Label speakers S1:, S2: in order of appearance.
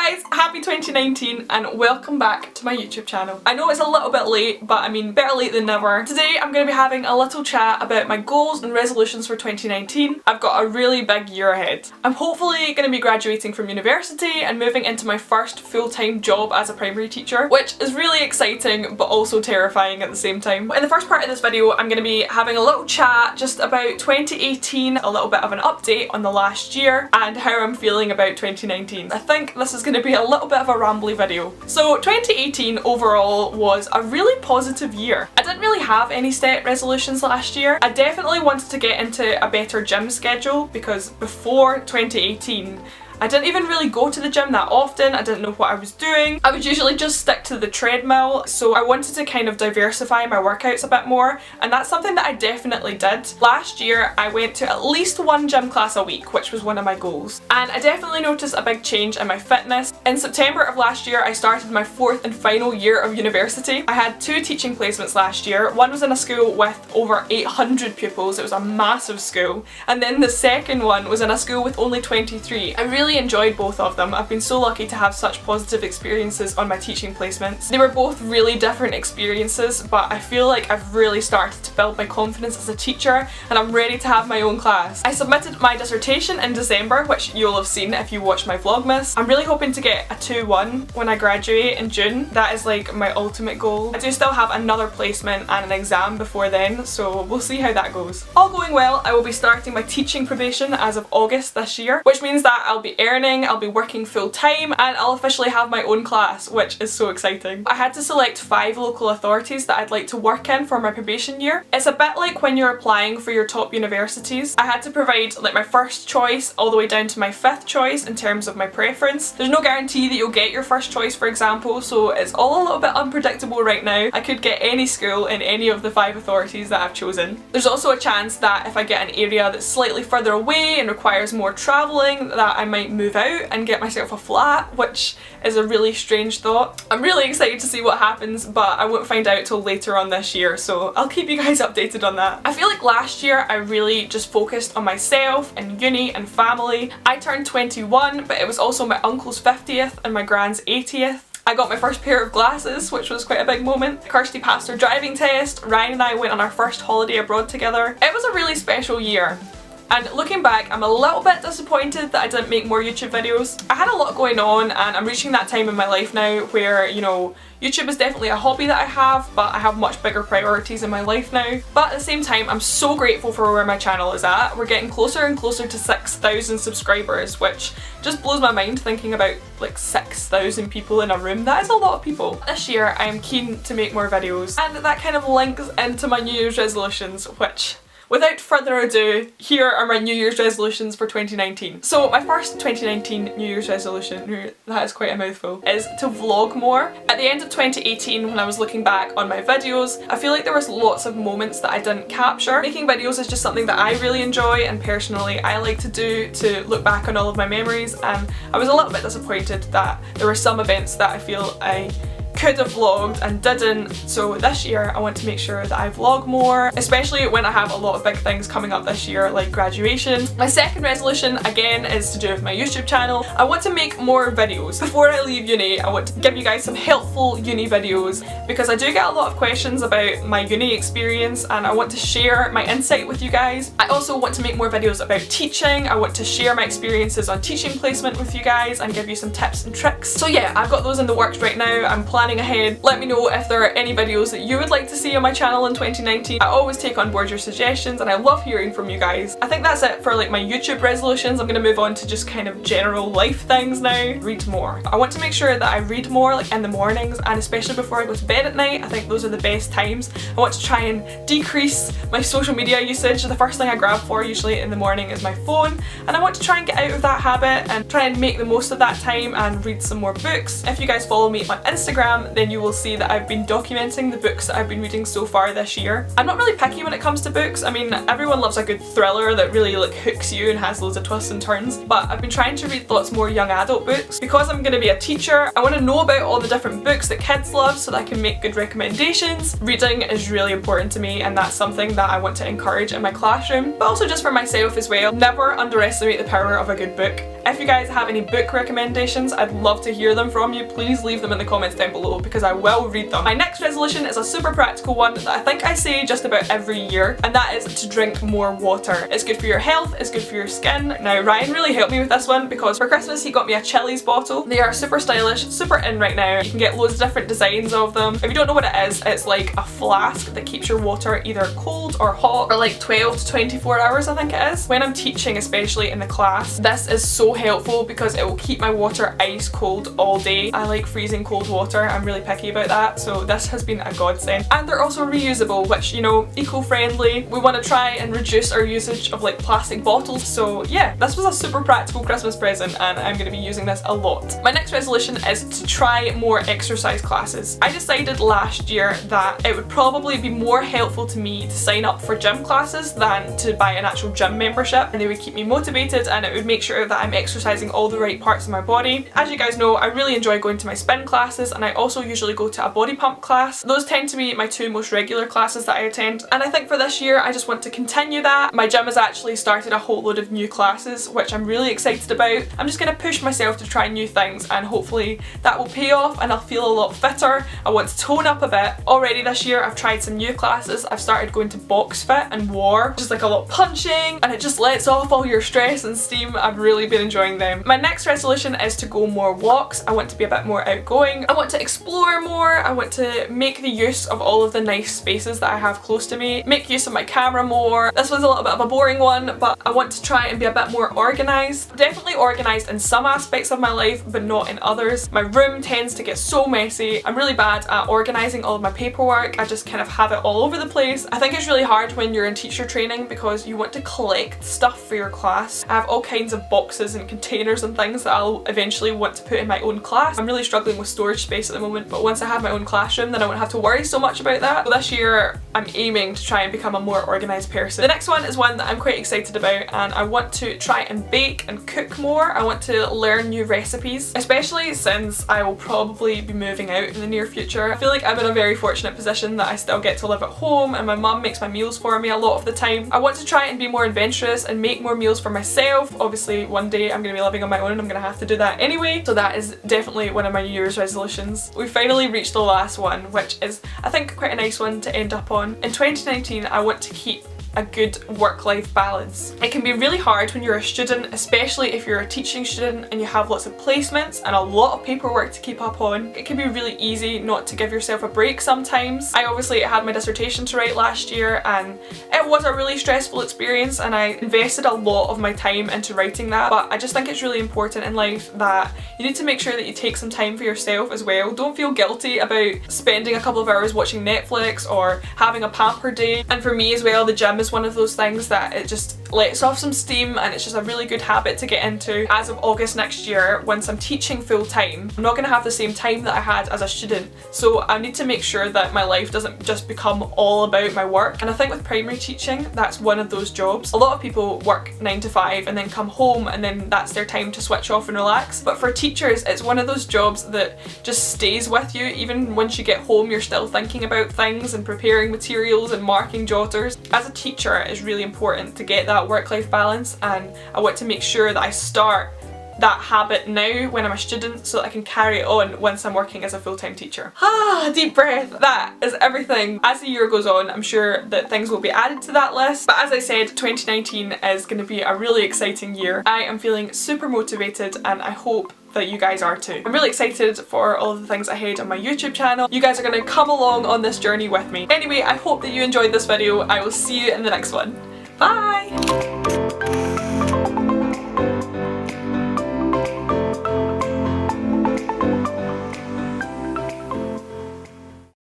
S1: guys, happy 2019 and welcome back to my YouTube channel. I know it's a little bit late, but I mean better late than never. Today I'm going to be having a little chat about my goals and resolutions for 2019. I've got a really big year ahead. I'm hopefully going to be graduating from university and moving into my first full-time job as a primary teacher, which is really exciting but also terrifying at the same time. In the first part of this video I'm going to be having a little chat just about 2018, a little bit of an update on the last year and how I'm feeling about 2019. I think this is going to be a little bit of a rambly video. So 2018 overall was a really positive year. I didn't really have any set resolutions last year. I definitely wanted to get into a better gym schedule because before 2018 I didn't even really go to the gym that often. I didn't know what I was doing. I would usually just stick to the treadmill, so I wanted to kind of diversify my workouts a bit more, and that's something that I definitely did. Last year I went to at least one gym class a week, which was one of my goals. And I definitely noticed a big change in my fitness. In September of last year I started my fourth and final year of university. I had 2 teaching placements last year. One was in a school with over 800 pupils. It was a massive school. And then the second one was in a school with only 23. I really enjoyed both of them. I've been so lucky to have such positive experiences on my teaching placements. They were both really different experiences, but I feel like I've really started to build my confidence as a teacher and I'm ready to have my own class. I submitted my dissertation in December, which you'll have seen if you watched my Vlogmas. I'm really hoping to get a 2-1 when I graduate in June. That is like my ultimate goal. I do still have another placement and an exam before then, so we'll see how that goes. All going well, I will be starting my teaching probation as of August this year, which means that I'll be earning, I'll be working full time, and I'll officially have my own class, which is so exciting. I had to select 5 local authorities that I'd like to work in for my probation year. It's a bit like when you're applying for your top universities. I had to provide like my first choice all the way down to my 5th choice in terms of my preference. There's no guarantee that you'll get your first choice, for example, so it's all a little bit unpredictable right now. I could get any school in any of the 5 authorities that I've chosen. There's also a chance that if I get an area that's slightly further away and requires more travelling, that I might move out and get myself a flat, which is a really strange thought. I'm really excited to see what happens, but I won't find out till later on this year, so I'll keep you guys updated on that. I feel like last year I really just focused on myself and uni and family. I turned 21, but it was also my uncle's 50th and my grand's 80th. I got my first pair of glasses, which was quite a big moment. Kirsty passed her driving test. Ryan and I went on our first holiday abroad together. It was a really special year. And looking back, I'm a little bit disappointed that I didn't make more YouTube videos. I had a lot going on and I'm reaching that time in my life now where, you know, YouTube is definitely a hobby that I have, but I have much bigger priorities in my life now. But at the same time, I'm so grateful for where my channel is at. We're getting closer and closer to 6,000 subscribers, which just blows my mind thinking about like 6,000 people in a room. That is a lot of people. This year, I am keen to make more videos, and that kind of links into my New Year's resolutions, which, without further ado, here are my New Year's resolutions for 2019. So my first 2019 New Year's resolution, that is quite a mouthful, is to vlog more. At the end of 2018, when I was looking back on my videos, I feel like there was lots of moments that I didn't capture. Making videos is just something that I really enjoy and personally I like to do to look back on all of my memories, and I was a little bit disappointed that there were some events that I feel I could have vlogged and didn't. So this year I want to make sure that I vlog more, especially when I have a lot of big things coming up this year like graduation. My second resolution again is to do with my YouTube channel. I want to make more videos. Before I leave uni, I want to give you guys some helpful uni videos because I do get a lot of questions about my uni experience and I want to share my insight with you guys. I also want to make more videos about teaching. I want to share my experiences on teaching placement with you guys and give you some tips and tricks. So yeah, I've got those in the works right now. I'm planning ahead. Let me know if there are any videos that you would like to see on my channel in 2019. I always take on board your suggestions and I love hearing from you guys. I think that's it for like my YouTube resolutions. I'm going to move on to just kind of general life things now. Read more. I want to make sure that I read more like in the mornings and especially before I go to bed at night. I think those are the best times. I want to try and decrease my social media usage. The first thing I grab for usually in the morning is my phone, and I want to try and get out of that habit and try and make the most of that time and read some more books. If you guys follow me on Instagram, then you will see that I've been documenting the books that I've been reading so far this year. I'm not really picky when it comes to books. I mean, everyone loves a good thriller that really like hooks you and has loads of twists and turns, but I've been trying to read lots more young adult books. Because I'm going to be a teacher, I want to know about all the different books that kids love so that I can make good recommendations. Reading is really important to me and that's something that I want to encourage in my classroom, but also just for myself as well. Never underestimate the power of a good book. If If you guys have any book recommendations, I'd love to hear them from you. Please leave them in the comments down below because I will read them. My next resolution is a super practical one that I think I say just about every year, and that is to drink more water. It's good for your health, it's good for your skin. Now Ryan really helped me with this one because for Christmas he got me a Chili's bottle. They are super stylish, super in right now. You can get loads of different designs of them. If you don't know what it is, it's like a flask that keeps your water either cold or hot for like 12 to 24 hours I think it is. When I'm teaching, especially in the class, this is so helpful because it will keep my water ice cold all day. I like freezing cold water, I'm really picky about that, so this has been a godsend. And they're also reusable, which, you know, eco-friendly. We want to try and reduce our usage of like plastic bottles, so yeah, this was a super practical Christmas present and I'm going to be using this a lot. My next resolution is to try more exercise classes. I decided last year that it would probably be more helpful to me to sign up for gym classes than to buy an actual gym membership, and they would keep me motivated and it would make sure that I'm exercising all the right parts of my body. As you guys know, I really enjoy going to my spin classes, and I also usually go to a body pump class. Those tend to be my two most regular classes that I attend, and I think for this year I just want to continue that. My gym has actually started a whole load of new classes which I'm really excited about. I'm just going to push myself to try new things and hopefully that will pay off and I'll feel a lot fitter. I want to tone up a bit. Already this year I've tried some new classes. I've started going to box fit and war, which is like a lot of punching and it just lets off all your stress and steam. I've really been enjoying them. My next resolution is to go more walks. I want to be a bit more outgoing. I want to explore more. I want to make the use of all of the nice spaces that I have close to me, make use of my camera more. This was a little bit of a boring one, but I want to try and be a bit more organised. Definitely organised in some aspects of my life, but not in others. My room tends to get so messy. I'm really bad at organising all of my paperwork. I just kind of have it all over the place. I think it's really hard when you're in teacher training because you want to collect stuff for your class. I have all kinds of boxes and containers and things that I'll eventually want to put in my own class. I'm really struggling with storage space at the moment, but once I have my own classroom then I won't have to worry so much about that. So this year I'm aiming to try and become a more organised person. The next one is one that I'm quite excited about, and I want to try and bake and cook more. I want to learn new recipes, especially since I will probably be moving out in the near future. I feel like I'm in a very fortunate position that I still get to live at home and my mum makes my meals for me a lot of the time. I want to try and be more adventurous and make more meals for myself. Obviously one day I'm going to be living on my own and I'm going to have to do that anyway, so that is definitely one of my New Year's resolutions. We finally reached the last one, which is I think quite a nice one to end up on. In 2019 I want to keep a good work-life balance. It can be really hard when you're a student, especially if you're a teaching student and you have lots of placements and a lot of paperwork to keep up on. It can be really easy not to give yourself a break sometimes. I obviously had my dissertation to write last year and it was a really stressful experience and I invested a lot of my time into writing that, but I just think it's really important in life that you need to make sure that you take some time for yourself as well. Don't feel guilty about spending a couple of hours watching Netflix or having a pamper day. And for me as well, the gym is one of those things that it just lets off some steam and it's just a really good habit to get into. As of August next year, once I'm teaching full time, I'm not going to have the same time that I had as a student, so I need to make sure that my life doesn't just become all about my work. And I think with primary teaching, that's one of those jobs. A lot of people work 9 to 5 and then come home and then that's their time to switch off and relax, but for teachers it's one of those jobs that just stays with you. Even once you get home you're still thinking about things and preparing materials and marking jotters. As a teacher it's really important to get that work-life balance, and I want to make sure that I start that habit now when I'm a student so that I can carry it on once I'm working as a full-time teacher. Deep breath. That is everything. As the year goes on, I'm sure that things will be added to that list, but as I said, 2019 is going to be a really exciting year. I am feeling super motivated and I hope that you guys are too. I'm really excited for all of the things ahead on my YouTube channel. You guys are going to come along on this journey with me. Anyway, I hope that you enjoyed this video. I will see you in the next one. Bye!